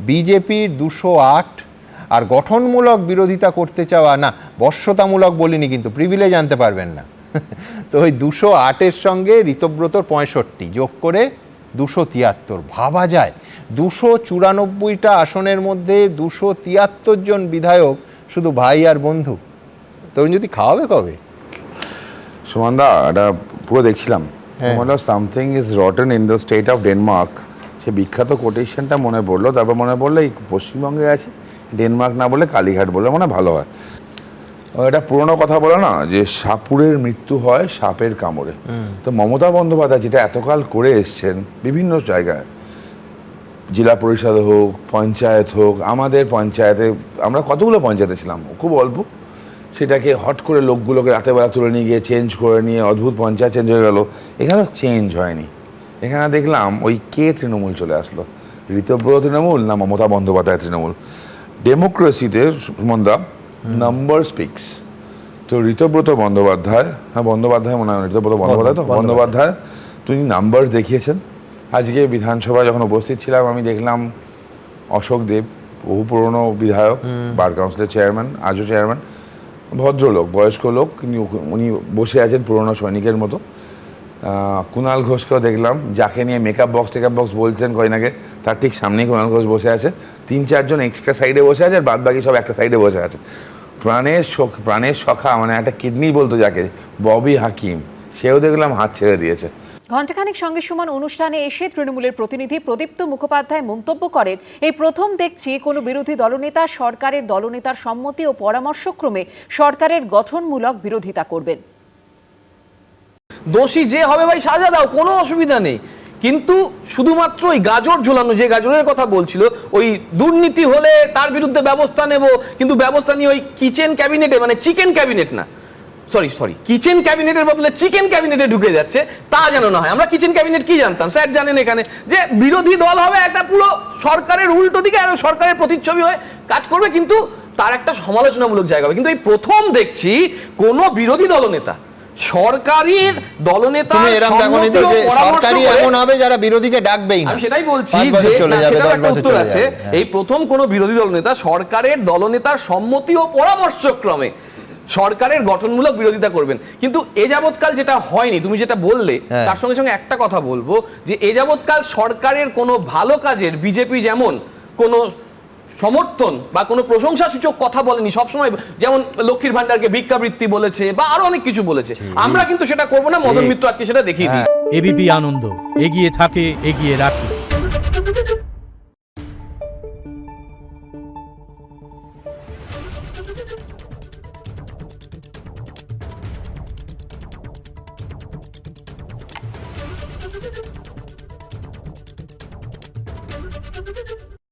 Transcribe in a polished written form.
বিজেপির 208 আর গঠনমূলক বিরোধিতা করতে চাওয়া, না বশ্যতামূলক বলিনি কিন্তু, প্রিভিলেজ আনতে পারবেন না। তো ওই 208-এর সঙ্গে ঋতব্রতর 65 যোগ করে 273, ভাবা যায় 294টা আসনের মধ্যে 273 জন বিধায়ক শুধু ভাই আর বন্ধু। তরুণ যদি খাওয়াবে কবে? সুমনদা, এটা পুরো দেখছিলাম, something is rotten in the state of Denmark. সে বিখ্যাত কোটেশনটা মনে পড়লো, তারপর মনে পড়লো এই পশ্চিমবঙ্গে আছে, ডেনমার্ক না বলে কালীঘাট বলে মনে ভালো হয়। এটা পুরোনো কথা বলে না যে সাপুরের মৃত্যু হয় সাপের কামড়ে। তো মমতা বন্দ্যোপাধ্যায় যেটা এতকাল করে এসছেন বিভিন্ন জায়গায়, জেলা পরিষদ হোক, পঞ্চায়েত হোক, আমাদের পঞ্চায়েতে আমরা কতগুলো পঞ্চায়েতে ছিলাম, খুব অল্প, সেটাকে হট করে লোকগুলোকে রাতেবেলা তুলে নিয়ে গিয়ে চেঞ্জ করে নিয়ে অদ্ভুত পঞ্চায়েত চেঞ্জ হয়ে গেল। এখানে চেঞ্জ হয়নি, এখানে দেখলাম ওই কে তৃণমূল চলে আসলো, ঋতব্রত তৃণমূল না মমতা বন্দ্যোপাধ্যায় তৃণমূল। ডেমোক্রেসিতে সুমনদা নাম্বার স্পিক্স। তো ঋতব্রত বন্দ্যোপাধ্যায়, হ্যাঁ বন্দ্যোপাধ্যায় মনে হয়, ঋতব্রত বন্দ্যোপাধ্যায়, তো বন্দ্যোপাধ্যায় তিনি নাম্বার দেখিয়েছেন। আজকে বিধানসভায় যখন উপস্থিত ছিলাম আমি দেখলাম অশোক দেব, বহু পুরনো বিধায়ক, বার কাউন্সিলের চেয়ারম্যান, আজও চেয়ারম্যান, ভদ্রলোক, বয়স্ক লোক, উনি বসে আছেন পুরনো সৈনিকের মতো। কুণাল ঘোষকেও দেখলাম, যাকে নিয়ে মেকআপ বক্স বলছেন কদিন আগে, তার ঠিক সামনেই কুণাল ঘোষ বসে আছে। 3-4 জন এক্সট্রা সাইডে বসে আছে, আর বাদ বাকি সব একটা সাইডে বসে আছে। প্রাণের সখা, মানে একটা কিডনি বলতো যাকে, ববি হাকিম, সেও দেখলাম হাত ছেড়ে দিয়েছে। ঘণ্টাখানেক সঙ্গে সমান অনুষ্ঠানে এসে তৃণমূলের প্রতিনিধি প্রদীপ্ত মুখোপাধ্যায় মন্তব্য করেন, এই প্রথম দেখছি কোনো বিরোধী দলনেতা সরকারের দলনেতার সম্মতি ও পরামর্শক্রমে সরকারের গঠনমূলক বিরোধিতা করবেন। দোষী যে হবে ভাই সাজা দাও, কোনো অসুবিধা নেই, কিন্তু শুধুমাত্র ওই গাজর ঝোলানো, যে গাজরের কথা বলছিল, ওই দুর্নীতি হলে তার বিরুদ্ধে ব্যবস্থা নেব, কিন্তু ব্যবস্থা নিয়ে ওই কিচেন ক্যাবিনেটে, মানে চিকেন ক্যাবিনেট না, সরি কিচেন ক্যাবিনেটের বদলে চিকেন ক্যাবিনেটে ঢুকে যাচ্ছে, তা যেন না হয়। আমরা কিচেন ক্যাবিনেট কি জানতাম, স্যার জানেন এখানে যে বিরোধী দল হবে একটা পুরো সরকারের উল্টো দিকে, সরকারের প্রতিচ্ছবি হয়ে কাজ করবে, কিন্তু তার একটা সমালোচনামূলক জায়গা হবে। কিন্তু এই প্রথম দেখছি কোন বিরোধী দলনেতা সরকারের দলনেতা সরকারি এমন হবে যারা বিরোধীকে ডাকবেই না। আমি সেটাই বলছি যে সেটার একটা উত্তর আছে। এই প্রথম কোন বিরোধী দলনেতা সরকারের দলনেতার সম্মতি ও পরামর্শক্রমে সরকারের গঠনমূলক বিরোধিতা করবেন। কিন্তু এ যাবৎকাল যেটা হয়নি, তুমি যেটা বললে তার সঙ্গে সঙ্গে একটা কথা বলবো, যে এ যাবৎকাল সরকারের কোনো ভালো কাজের বিজেপি যেমন কোনো সমর্থন বা কোনো প্রশংসাসূচক কথা বলেনি, সবসময় যেমন লক্ষ্মীর ভান্ডারকে ভিক্ষাবৃত্তি বলেছে বা আরো অনেক কিছু বলেছে, আমরা কিন্তু সেটা করবো না। মদন মিত্র আজকে সেটা দেখিয়ে দিই। এবিপি আনন্দ, এগিয়ে থাকে, এগিয়ে রাখে।